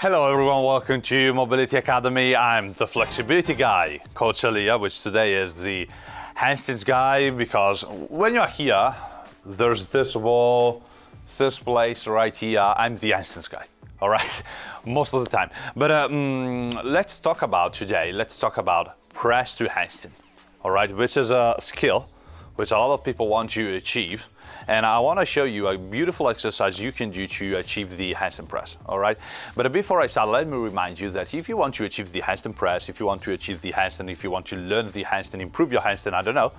Hello everyone, welcome to Mobility Academy. I'm the flexibility guy, Coach Elia, which today is the handstands guy, because when you're here, there's this wall, this place right here, I'm the handstands guy, all right, most of the time. But let's talk about press to handstand, all right, which is a skill which a lot of people want to achieve. And I want to show you a beautiful exercise you can do to achieve the handstand press, all right? But before I start, let me remind you that if you want to achieve the handstand press, if you want to achieve the handstand, if you want to learn the handstand, improve your handstand, I don't know,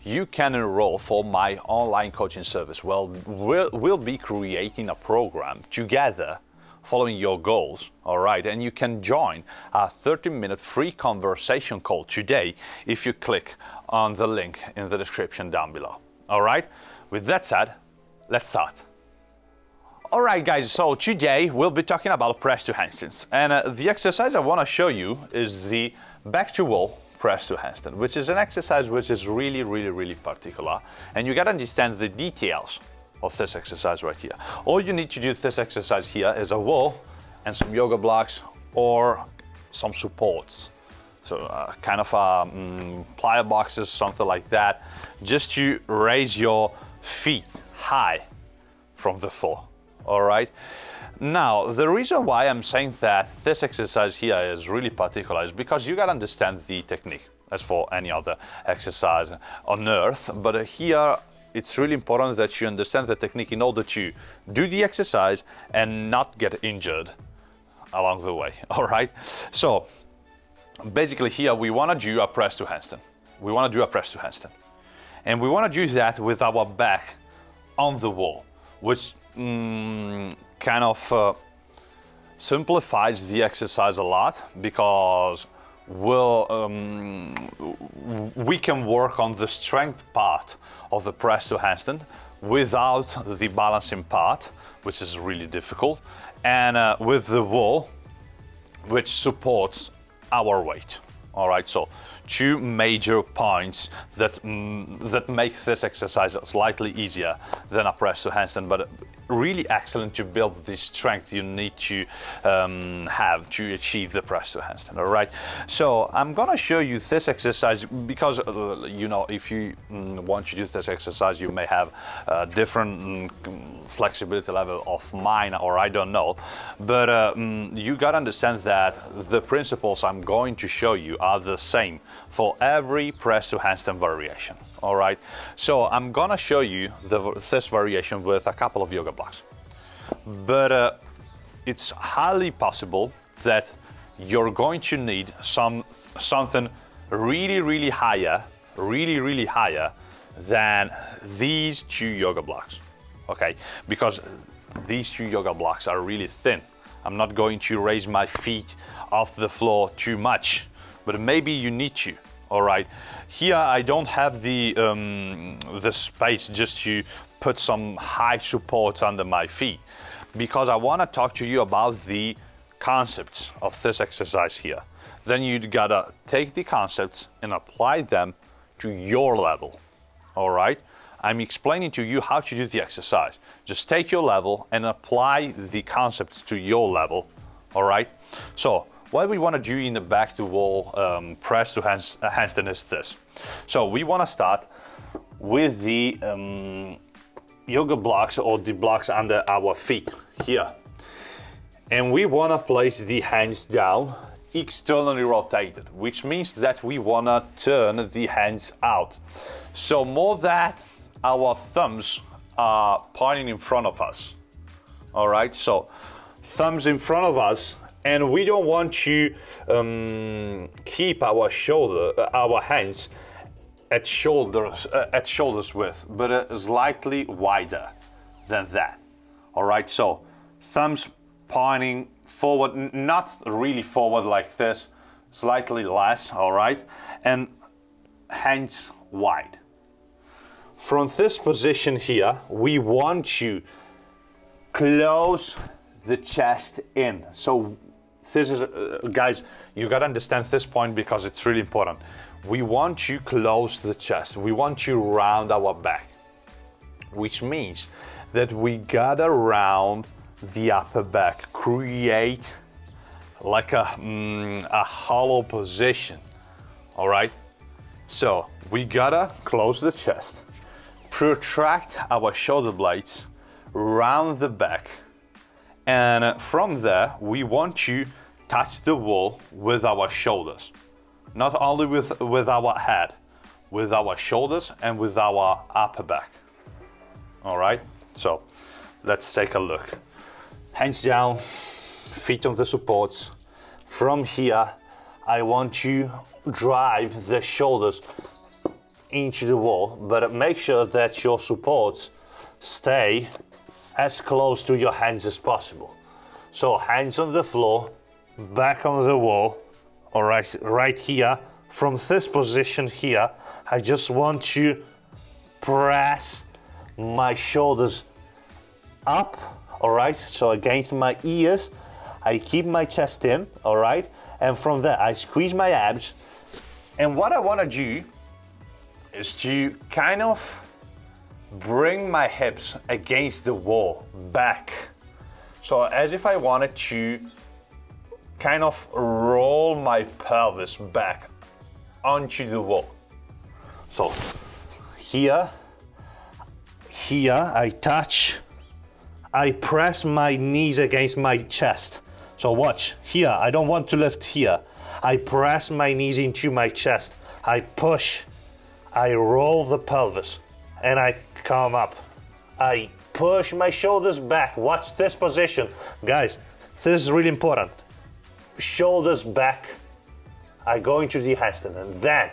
you can enroll for my online coaching service. Well, we'll be creating a program together following your goals, all right? And you can join a 30-minute free conversation call today if you click on the link in the description down below, all right? With that said, let's start. All right, guys, so today we'll be talking about press to handstands. And the exercise I want to show you is the back to wall press to handstand, which is an exercise which is really particular. And you got to understand the details of this exercise right here. All you need to do with this exercise here is a wall and some yoga blocks or some supports. So kind of plier boxes, something like that, just to raise your feet high from the floor, all right? Now, the reason why I'm saying that this exercise here is really particular is because you gotta understand the technique, as for any other exercise on earth, but here it's really important that you understand the technique in order to do the exercise and not get injured along the way, all right? So, basically here we wanna do a press to handstand. And we want to do that with our back on the wall, which kind of simplifies the exercise a lot, because we can work on the strength part of the press to handstand without the balancing part, which is really difficult, and with the wall, which supports our weight. All right, so two major points that make this exercise slightly easier than a press to handstand, but really excellent to build the strength you need to have to achieve the press to handstand. All right, so I'm gonna show you this exercise because you know, if you want to do this exercise, you may have a different flexibility level of mine, or I don't know, but you gotta understand that the principles I'm going to show you are the same for every press to handstand variation. All right, so I'm gonna show you this variation with a couple of yoga blocks, but it's highly possible that you're going to need something really higher than these two yoga blocks, okay? Because these two yoga blocks are really thin. I'm not going to raise my feet off the floor too much, but maybe you need to. All right, here I don't have the space just to put some high supports under my feet, because I want to talk to you about the concepts of this exercise here. Then you gotta take the concepts and apply them to your level. All right, I'm explaining to you how to do the exercise. Just take your level and apply the concepts to your level. All right, so what we want to do in the back to wall press to handstand is this. So we want to start with the yoga blocks, or the blocks under our feet here. And we want to place the hands down, externally rotated, which means that we want to turn the hands out. So more that our thumbs are pointing in front of us. All right, so thumbs in front of us. And we don't want to keep our hands at shoulders width, but slightly wider than that. All right, so thumbs pointing forward, not really forward like this, slightly less, all right, and hands wide. From this position here, we want to close the chest in. So this is, guys, you gotta understand this point because it's really important. We want to close the chest. We want to round our back, which means that we gotta round the upper back, create like a hollow position. All right, so we gotta close the chest, protract our shoulder blades, round the back, and from there we want to touch the wall with our shoulders, not only with our head, with our shoulders and with our upper back. All right, so let's take a look. Hands down, feet on the supports. From here, I want to drive the shoulders into the wall, but make sure that your supports stay as close to your hands as possible. So hands on the floor, back on the wall. All right, right here, from this position here, I just want to press my shoulders up, all right? So against my ears, I keep my chest in, all right? And from there, I squeeze my abs. And what I want to do is to kind of bring my hips against the wall, back. So as if I wanted to kind of roll my pelvis back onto the wall. So here, I touch, I press my knees against my chest. So watch, here, I don't want to lift here. I press my knees into my chest. I push, I roll the pelvis, and I come up. I push my shoulders back. Watch this position. Guys, this is really important. Shoulders back. I go into the handstand, and then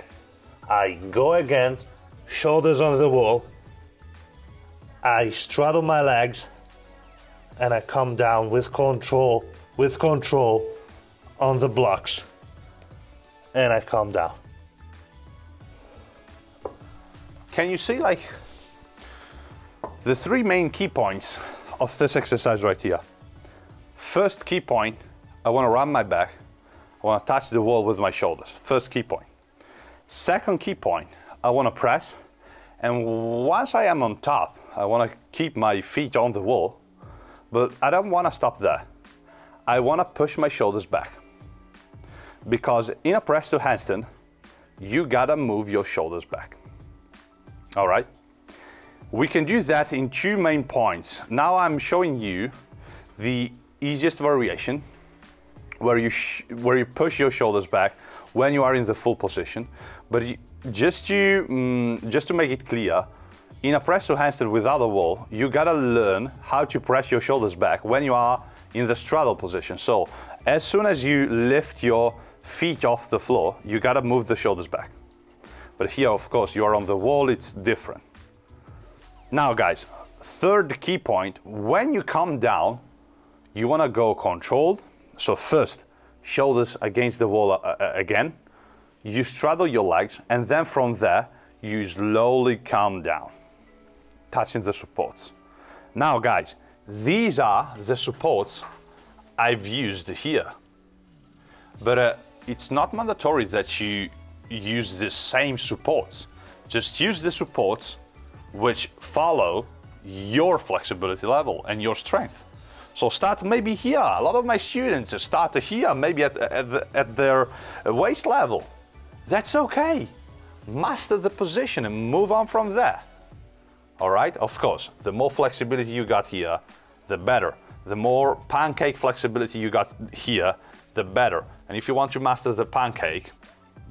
I go again, shoulders on the wall. I straddle my legs, and I come down with control on the blocks, and I come down. Can you see like the three main key points of this exercise right here? First key point, I want to round my back. I want to touch the wall with my shoulders. First key point. Second key point, I want to press, and once I am on top, I want to keep my feet on the wall, but I don't want to stop there. I want to push my shoulders back, because in a press to handstand, you gotta move your shoulders back. All right? We can do that in two main points. Now I'm showing you the easiest variation, where you push your shoulders back when you are in the full position. But just to make it clear, in a press to handstand without a wall, you gotta learn how to press your shoulders back when you are in the straddle position. So as soon as you lift your feet off the floor, you gotta move the shoulders back. But here, of course, you are on the wall, it's different. Now guys, third key point, when you come down, you wanna go controlled. So first, shoulders against the wall again. You straddle your legs, and then from there, you slowly come down, touching the supports. Now guys, these are the supports I've used here. But it's not mandatory that you use the same supports. Just use the supports which follow your flexibility level and your strength. So start maybe here. A lot of my students start here, maybe at their waist level. That's okay. Master the position and move on from there. All right, of course, the more flexibility you got here, the better. The more pancake flexibility you got here, the better. And if you want to master the pancake,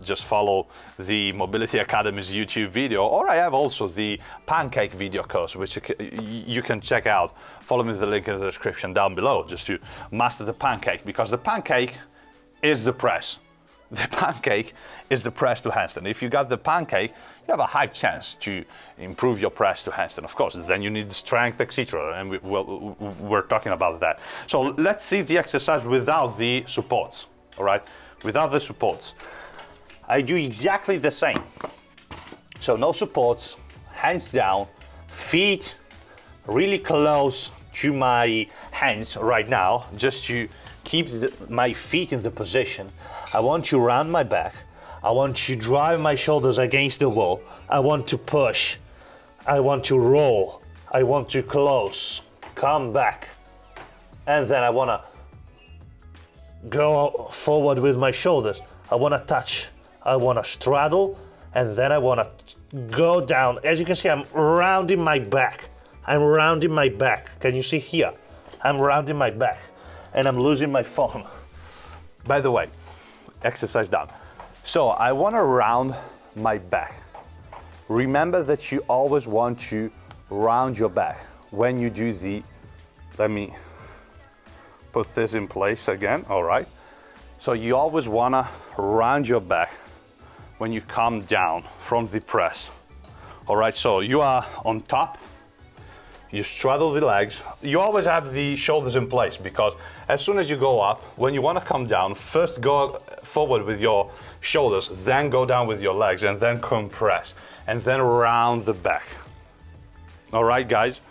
just follow the Mobility Academy's YouTube video, or I have also the pancake video course, which you can check out. Follow me the link in the description down below, just to master the pancake, because the pancake is the press. The pancake is the press to handstand. If you got the pancake, you have a high chance to improve your press to handstand. Of course, then you need strength, etc. And we're talking about that. So let's see the exercise without the supports. All right, without the supports, I do exactly the same. So no supports, hands down, feet really close to my hands right now, just to keep my feet in the position. I want to round my back. I want to drive my shoulders against the wall. I want to push. I want to roll. I want to close, come back. And then I want to go forward with my shoulders. I want to touch, I want to straddle, and then I want to go down. As you can see, I'm rounding my back. I'm rounding my back. Can you see here? I'm rounding my back, and I'm losing my form. By the way, exercise done. So I want to round my back. Remember that you always want to round your back when you do the, let me put this in place again, all right? So you always wanna round your back when you come down from the press. All right, so you are on top, you straddle the legs. You always have the shoulders in place because as soon as you go up, when you wanna come down, first go forward with your shoulders, then go down with your legs, and then compress, and then round the back. All right, guys?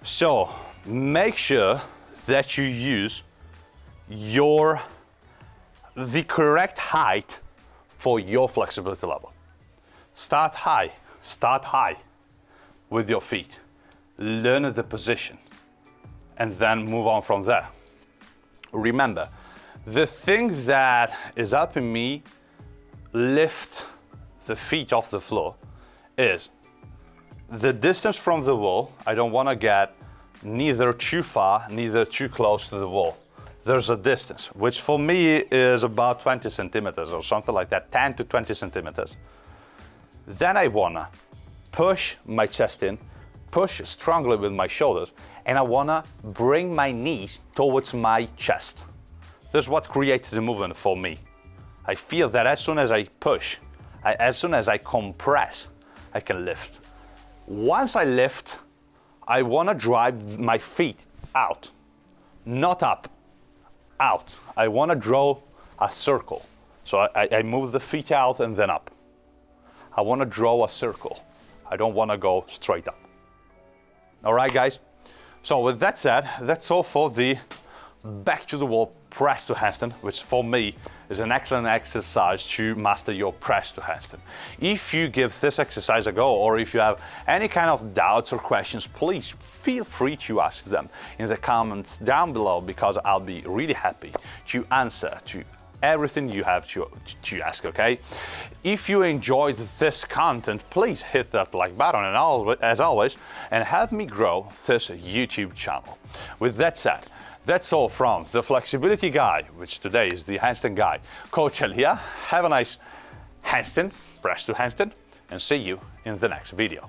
So make sure that you use the correct height for your flexibility level. Start high with your feet. Learn the position and then move on from there. Remember, the thing that is helping me lift the feet off the floor is the distance from the wall. I don't want to get neither too far, neither too close to the wall. There's a distance, which for me is about 20 centimeters or something like that, 10 to 20 centimeters. Then I wanna push my chest in, push strongly with my shoulders, and I wanna bring my knees towards my chest. This is what creates the movement for me. I feel that as soon as I push, as soon as I compress, I can lift. Once I lift, I wanna drive my feet out, not up, out. I wanna draw a circle. So I move the feet out and then up. I wanna draw a circle. I don't wanna go straight up. All right, guys? So with that said, that's all for the back to the wall press to handstand, which for me is an excellent exercise to master your press to handstand. If you give this exercise a go, or if you have any kind of doubts or questions, please feel free to ask them in the comments down below, because I'll be really happy to answer to everything you have to ask, okay? If you enjoyed this content, please hit that like button, and as always, and help me grow this YouTube channel. With that said, that's all from the Flexibility Guy, which today is the Handstand Guy, Coach Elia. Have a nice handstand, press to handstand, and see you in the next video.